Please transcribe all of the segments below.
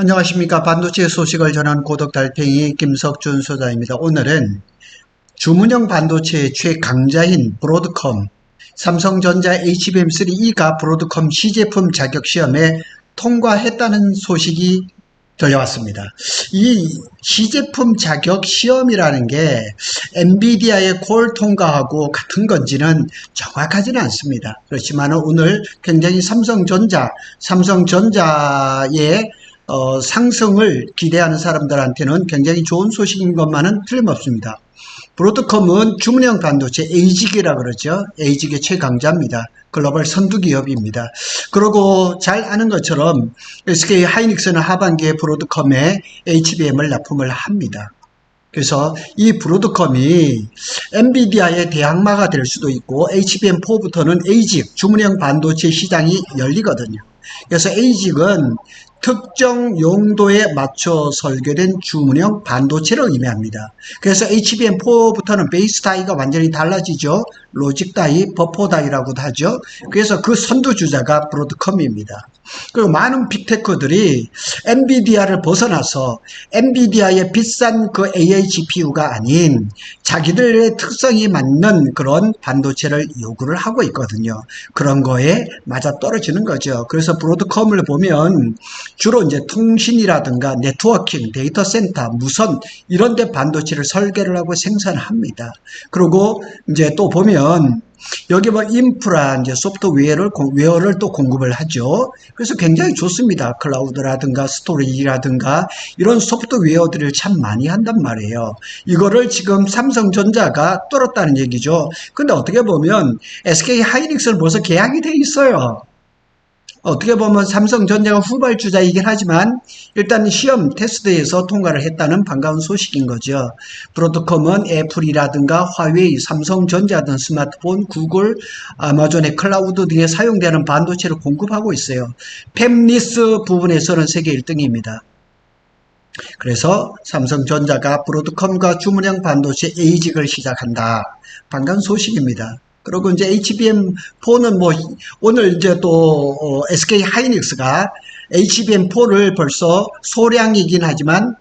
안녕하십니까. 반도체 소식을 전하는 고독달팽이 김석준 소장입니다. 오늘은 주문형 반도체의 최강자인 브로드컴, 삼성전자 HBM3E가 브로드컴 시제품 자격시험에 통과했다는 소식이 들려왔습니다. 이 시제품 자격시험이라는 게 엔비디아의 콜 통과하고 같은 건지는 정확하지는 않습니다. 그렇지만 오늘 굉장히 삼성전자의 상승을 기대하는 사람들한테는 굉장히 좋은 소식인 것만은 틀림없습니다. 브로드컴은 주문형 반도체 에이직이라 그러죠. 에이직의 최강자입니다. 글로벌 선두기업입니다. 그리고 잘 아는 것처럼 SK 하이닉스는 하반기에 브로드컴에 HBM을 납품을 합니다. 그래서 이 브로드컴이 엔비디아의 대항마가 될 수도 있고 HBM4부터는 에이직, 주문형 반도체 시장이 열리거든요. 그래서 에이직은 특정 용도에 맞춰 설계된 주문형 반도체를 의미합니다. 그래서 HBM4부터는 베이스 다이가 완전히 달라지죠. 로직 다이, 버퍼 다이라고도 하죠. 그래서 그 선두주자가 브로드컴입니다. 그리고 많은 빅테크들이 엔비디아를 벗어나서 엔비디아의 비싼 그 AI GPU가 아닌 자기들의 특성이 맞는 그런 반도체를 요구를 하고 있거든요. 그런 거에 맞아 떨어지는 거죠. 그래서 브로드컴을 보면 주로 이제 통신이라든가 네트워킹, 데이터 센터, 무선 이런 데 반도체를 설계를 하고 생산합니다. 그리고 이제 또 보면 여기 뭐 인프라, 이제 소프트웨어를 또 공급을 하죠. 그래서 굉장히 좋습니다. 클라우드라든가 스토리지라든가 이런 소프트웨어들을 참 많이 한단 말이에요. 이거를 지금 삼성전자가 뚫었다는 얘기죠. 근데 어떻게 보면 SK 하이닉스는 벌써 계약이 돼 있어요. 어떻게 보면 삼성전자가 후발주자이긴 하지만 일단 시험 테스트에서 통과를 했다는 반가운 소식인 거죠. 브로드컴은 애플이라든가 화웨이, 삼성전자 등 스마트폰, 구글, 아마존의 클라우드 등에 사용되는 반도체를 공급하고 있어요. 팹리스 부분에서는 세계 1등입니다. 그래서 삼성전자가 브로드컴과 주문형 반도체 에이직을 시작한다. 반가운 소식입니다. 그리고 이제 HBM4는 뭐 오늘 이제 또 SK 하이닉스가 HBM4를 벌써 소량이긴 하지만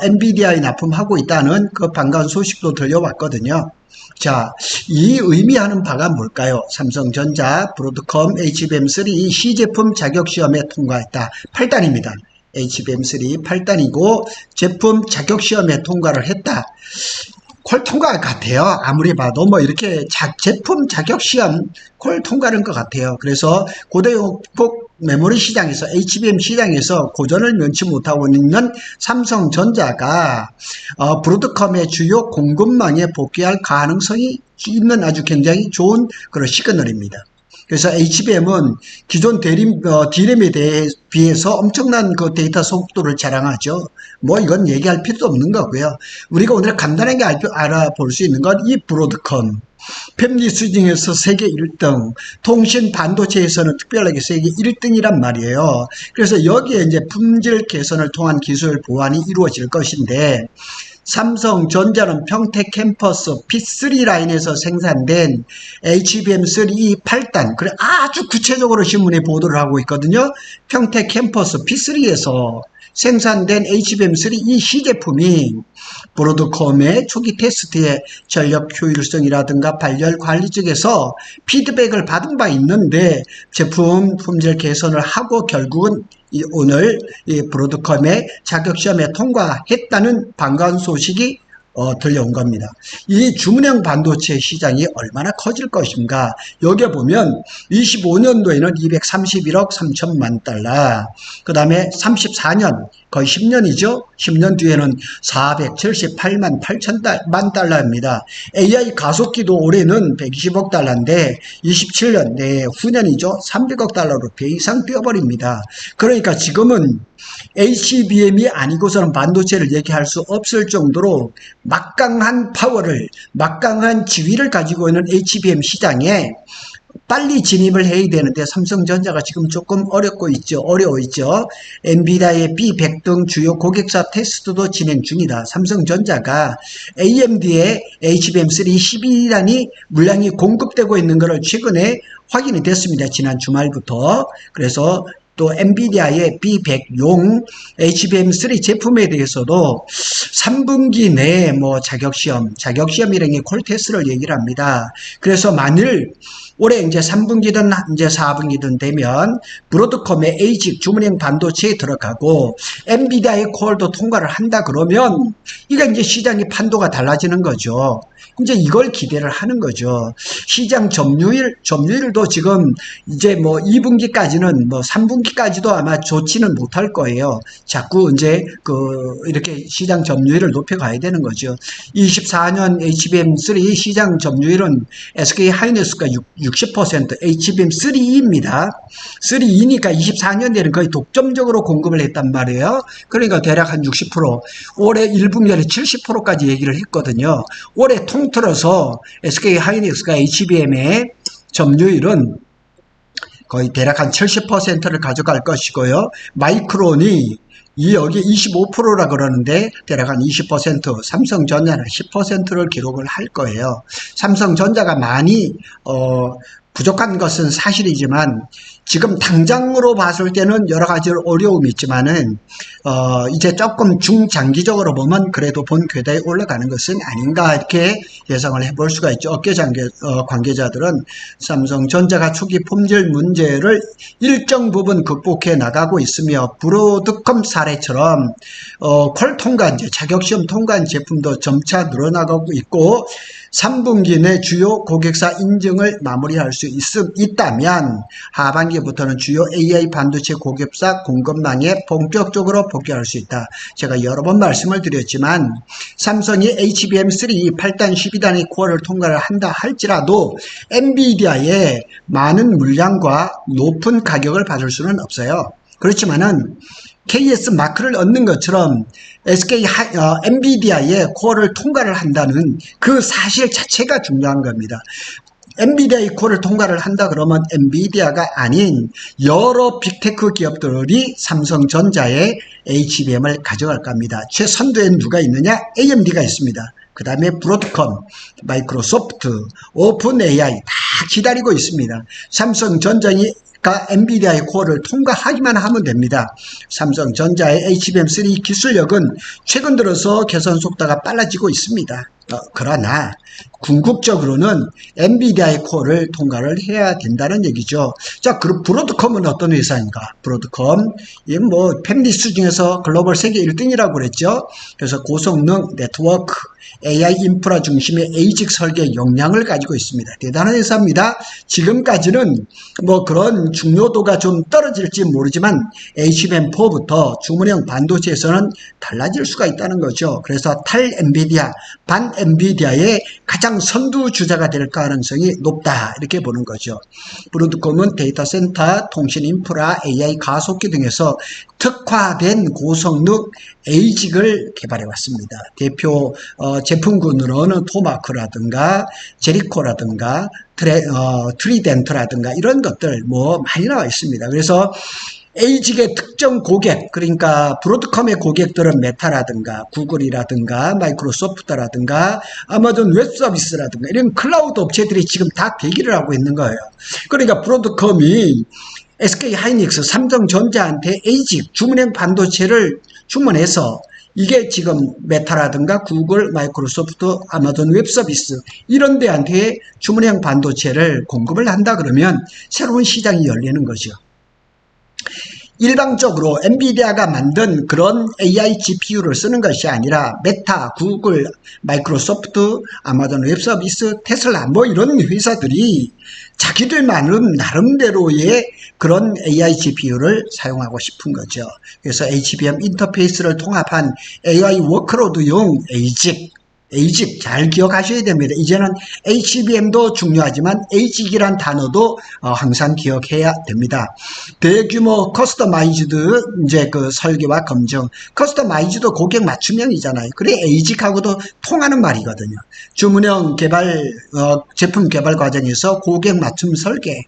엔비디아에 납품하고 있다는 그 반가운 소식도 들려왔거든요. 자, 이 의미하는 바가 뭘까요? 삼성전자, 브로드컴, HBM3 시제품 자격시험에 통과했다. 8단입니다. HBM3 8단이고 제품 자격시험에 통과를 했다. 콜 통과 같아요. 아무리 봐도 뭐 이렇게 제품 자격시험 콜 통과는 것 같아요. 그래서 고대용폭 메모리 시장에서 HBM 시장에서 고전을 면치 못하고 있는 삼성전자가 브로드컴의 주요 공급망에 복귀할 가능성이 있는 아주 굉장히 좋은 그런 시그널입니다. 그래서 HBM은 기존 D램에 비해서 엄청난 그 데이터 속도를 자랑하죠. 뭐 이건 얘기할 필요도 없는 거고요. 우리가 오늘 간단하게 알아볼 수 있는 건 이 브로드컴. 팹리스 중에서 세계 1등, 통신 반도체에서는 특별하게 세계 1등이란 말이에요. 그래서 여기에 이제 품질 개선을 통한 기술 보완이 이루어질 것인데, 삼성전자는 평택 캠퍼스 P3 라인에서 생산된 HBM3E 8단, 그래 아주 구체적으로 신문에 보도를 하고 있거든요. 평택 캠퍼스 P3에서 생산된 HBM3E 시제품이 브로드컴의 초기 테스트의 전력 효율성이라든가 발열 관리 쪽에서 피드백을 받은 바 있는데 제품 품질 개선을 하고 결국은 오늘 이 브로드컴의 자격시험에 통과했다는 반가운 소식이 들려온 겁니다. 이 주문형 반도체 시장이 얼마나 커질 것인가. 여기에 보면 25년도에는 231억 3천만 달러, 그 다음에 34년 거의 10년이죠. 10년 뒤에는 478만 8천만 달러입니다. AI 가속기도 올해는 120억 달러인데 27년 내후년이죠. 300억 달러로 배 이상 뛰어버립니다. 그러니까 지금은 HBM이 아니고서는 반도체를 얘기할 수 없을 정도로 막강한 파워를, 막강한 지위를 가지고 있는 HBM 시장에 빨리 진입을 해야 되는데 삼성전자가 지금 조금 어려워 있죠. 엔비디아의 B100 등 주요 고객사 테스트도 진행 중이다. 삼성전자가 AMD의 HBM3 12단이 물량이 공급되고 있는 것을 최근에 확인이 됐습니다. 지난 주말부터. 그래서 또 엔비디아의 B100용 HBM3 제품에 대해서도 3분기 내에 뭐 자격시험이라는 게 콜테스트를 얘기를 합니다. 그래서 만일 올해 이제 3분기든 이제 4분기든 되면 브로드컴의 에이직 주문형 반도체에 들어가고 엔비디아의 콜도 통과를 한다 그러면 이게 이제 시장의 판도가 달라지는 거죠. 이제 이걸 기대를 하는 거죠. 시장 점유율도 지금 이제 뭐 2분기까지는 뭐 3분기까지도 아마 좋지는 못할 거예요. 자꾸 이제 이렇게 시장 점유율을 높여가야 되는 거죠. 24년 HBM3 시장 점유율은 SK 하이닉스가 60%, HBM3E입니다. 3E니까 24년에는 거의 독점적으로 공급을 했단 말이에요. 그러니까 대략 한 60%, 올해 1분기에 70%까지 얘기를 했거든요. 올해 통틀어서 SK 하이닉스가 HBM의 점유율은 거의 대략 한 70%를 가져갈 것이고요. 마이크론이 여기 25%라 그러는데 대략 한 20%, 삼성전자는 10%를 기록을 할 거예요. 삼성전자가 많이 부족한 것은 사실이지만 지금 당장으로 봤을 때는 여러 가지 어려움이 있지만은 이제 조금 중장기적으로 보면 그래도 본 궤도에 올라가는 것은 아닌가 이렇게 예상을 해볼 수가 있죠. 업계 관계자들은 삼성전자가 초기 품질 문제를 일정 부분 극복해 나가고 있으며 브로드컴 사례처럼 퀄 통과 이제 자격시험 통과한 제품도 점차 늘어나가고 있고 3분기 내 주요 고객사 인증을 마무리할 수 있다면 하반기부터는 주요 AI 반도체 고객사 공급망에 본격적으로 복귀할 수 있다. 제가 여러 번 말씀을 드렸지만 삼성이 HBM3 8단 12단의 코어를 통과를 한다 할지라도 엔비디아의 많은 물량과 높은 가격을 받을 수는 없어요. 그렇지만은 KS 마크를 얻는 것처럼 엔비디아의 코어를 통과를 한다는 그 사실 자체가 중요한 겁니다. 엔비디아의 코어를 통과를 한다 그러면 엔비디아가 아닌 여러 빅테크 기업들이 삼성전자의 HBM을 가져갈 겁니다. 최선두에 누가 있느냐? AMD가 있습니다. 그 다음에 브로드컴, 마이크로소프트, 오픈 AI 다 기다리고 있습니다. 삼성전자가 엔비디아의 코어를 통과하기만 하면 됩니다. 삼성전자의 HBM3 기술력은 최근 들어서 개선 속도가 빨라지고 있습니다. 그러나 궁극적으로는 엔비디아의 코어를 통과를 해야 된다는 얘기죠. 자, 그럼 브로드컴은 어떤 회사인가? 브로드컴, 이 뭐 팹리스 중에서 글로벌 세계 1등이라고 그랬죠. 그래서 고성능 네트워크, AI 인프라 중심의 에이직 설계 역량을 가지고 있습니다. 대단한 회사입니다. 지금까지는 뭐 그런 중요도가 좀 떨어질지 모르지만 HBM4부터 주문형 반도체에서는 달라질 수가 있다는 거죠. 그래서 탈 엔비디아, 반 엔비디아의 가장 선두 주자가 될 가능성이 높다 이렇게 보는 거죠. 브로드컴은 데이터 센터, 통신 인프라, AI 가속기 등에서 특화된 고성능 에이직을 개발해 왔습니다. 대표 제품군으로는 토마크라든가 제리코라든가 트리덴트라든가 이런 것들 뭐 많이 나와 있습니다. 그래서 에이직의 특정 고객, 그러니까 브로드컴의 고객들은 메타라든가 구글이라든가 마이크로소프트라든가 아마존 웹서비스라든가 이런 클라우드 업체들이 지금 다 대기를 하고 있는 거예요. 그러니까 브로드컴이 SK 하이닉스, 삼성전자한테 에이직 주문형 반도체를 주문해서 이게 지금 메타라든가 구글, 마이크로소프트, 아마존 웹서비스 이런 데한테 주문형 반도체를 공급을 한다 그러면 새로운 시장이 열리는 거죠. 일방적으로 엔비디아가 만든 그런 AI GPU를 쓰는 것이 아니라 메타, 구글, 마이크로소프트, 아마존 웹서비스, 테슬라 뭐 이런 회사들이 자기들만은 나름대로의 그런 AI GPU를 사용하고 싶은 거죠. 그래서 HBM 인터페이스를 통합한 AI 워크로드용 에이직 잘 기억하셔야 됩니다. 이제는 HBM도 중요하지만 에이직이란 단어도 항상 기억해야 됩니다. 대규모 커스터마이즈드 이제 그 설계와 검증, 커스터마이즈드 고객 맞춤형이잖아요. 그래 에이직하고도 통하는 말이거든요. 주문형 개발 제품 개발 과정에서 고객 맞춤 설계.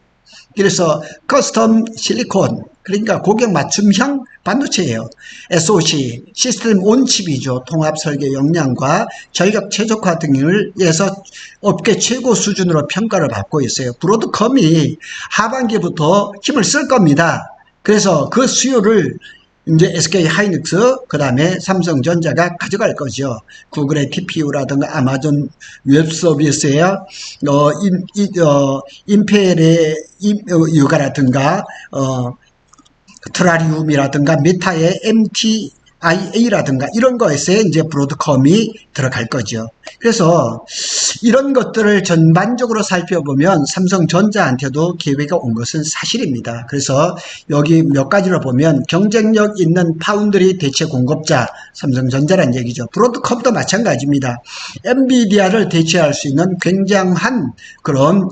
그래서 커스텀 실리콘, 그러니까 고객 맞춤형 반도체예요. SoC, 시스템 온칩이죠. 통합 설계 역량과 전력 최적화 등을 위해서 업계 최고 수준으로 평가를 받고 있어요. 브로드컴이 하반기부터 힘을 쓸 겁니다. 그래서 그 수요를 이제 SK 하이닉스, 그 다음에 삼성전자가 가져갈 거죠. 구글의 TPU라든가 아마존 웹 서비스의 인펠의 유가라든가 트라리움이라든가 메타의 MTIA라든가 이런 거에서 이제 브로드컴이 들어갈 거죠. 그래서 이런 것들을 전반적으로 살펴보면 삼성전자한테도 기회가 온 것은 사실입니다. 그래서 여기 몇 가지로 보면 경쟁력 있는 파운드리 대체 공급자 삼성전자란 얘기죠. 브로드컴도 마찬가지입니다. 엔비디아를 대체할 수 있는 굉장한 그런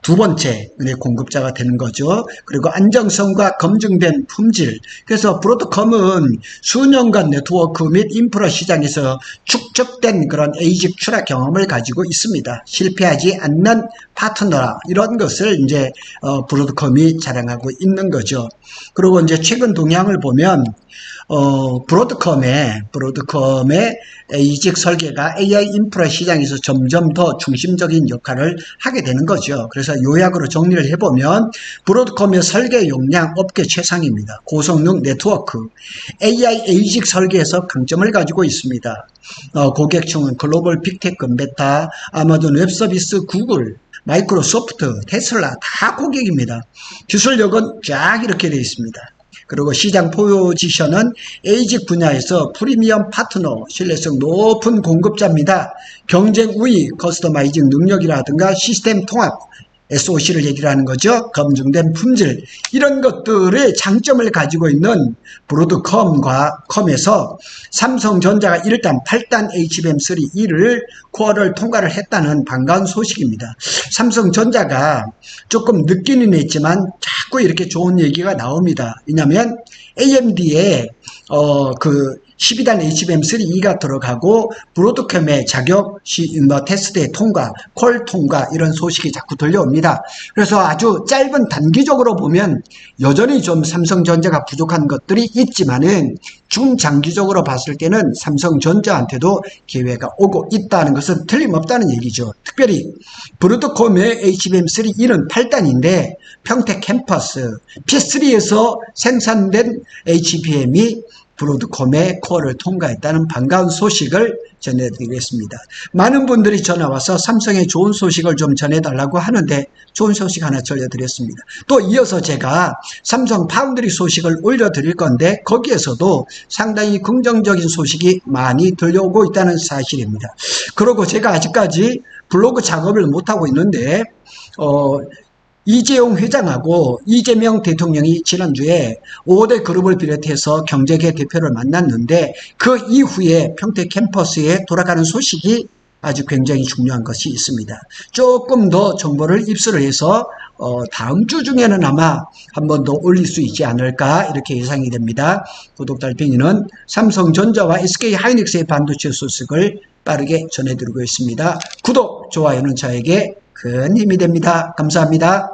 두 번째 공급자가 되는 거죠. 그리고 안정성과 검증된 품질. 그래서 브로드컴은 수년간 네트워크 및 인프라 시장에서 축적된 그런 에이직 추락 경험을 가지고 있습니다. 실패하지 않는 파트너라 이런 것을 이제 브로드컴이 자랑하고 있는 거죠. 그리고 이제 최근 동향을 보면 브로드컴의 에이직 설계가 AI 인프라 시장에서 점점 더 중심적인 역할을 하게 되는 거죠. 그래서 요약으로 정리를 해보면 브로드컴의 설계 용량 업계 최상입니다. 고성능 네트워크, AI 에이직 설계에서 강점을 가지고 있습니다. 고객층은 글로벌 빅테크 메타, 아마존 웹서비스, 구글, 마이크로소프트, 테슬라 다 고객입니다. 기술력은 쫙 이렇게 되어 있습니다. 그리고 시장 포지션은 에이직 분야에서 프리미엄 파트너, 신뢰성 높은 공급자입니다. 경쟁 우위, 커스터마이징 능력이라든가 시스템 통합, SOC를 얘기를 하는 거죠. 검증된 품질, 이런 것들의 장점을 가지고 있는 브로드컴에서 삼성전자가 일단 8단 HBM3E를 코어를 통과를 했다는 반가운 소식입니다. 삼성전자가 조금 늦기는 했지만 자꾸 이렇게 좋은 얘기가 나옵니다. 왜냐하면 AMD의 그 12단 HBM3E가 들어가고 브로드컴의 자격 테스트의 통과, 콜 통과 이런 소식이 자꾸 들려옵니다. 그래서 아주 짧은 단기적으로 보면 여전히 좀 삼성전자가 부족한 것들이 있지만은 중장기적으로 봤을 때는 삼성전자한테도 기회가 오고 있다는 것은 틀림없다는 얘기죠. 특별히 브로드컴의 HBM3E는 8단인데 평택 캠퍼스 P3에서 생산된 HBM이 브로드컴의 코어를 통과했다는 반가운 소식을 전해드리겠습니다. 많은 분들이 전화와서 삼성의 좋은 소식을 좀 전해달라고 하는데 좋은 소식 하나 전해드렸습니다. 또 이어서 제가 삼성 파운드리 소식을 올려드릴 건데 거기에서도 상당히 긍정적인 소식이 많이 들려오고 있다는 사실입니다. 그리고 제가 아직까지 블로그 작업을 못하고 있는데 이재용 회장하고 이재명 대통령이 지난주에 5대 그룹을 비롯해서 경제계 대표를 만났는데 그 이후에 평택 캠퍼스에 돌아가는 소식이 아주 굉장히 중요한 것이 있습니다. 조금 더 정보를 입수를 해서 다음 주 중에는 아마 한 번 더 올릴 수 있지 않을까 이렇게 예상이 됩니다. 구독달팽이는 삼성전자와 SK 하이닉스의 반도체 소식을 빠르게 전해드리고 있습니다. 구독, 좋아요는 저에게 큰 힘이 됩니다. 감사합니다.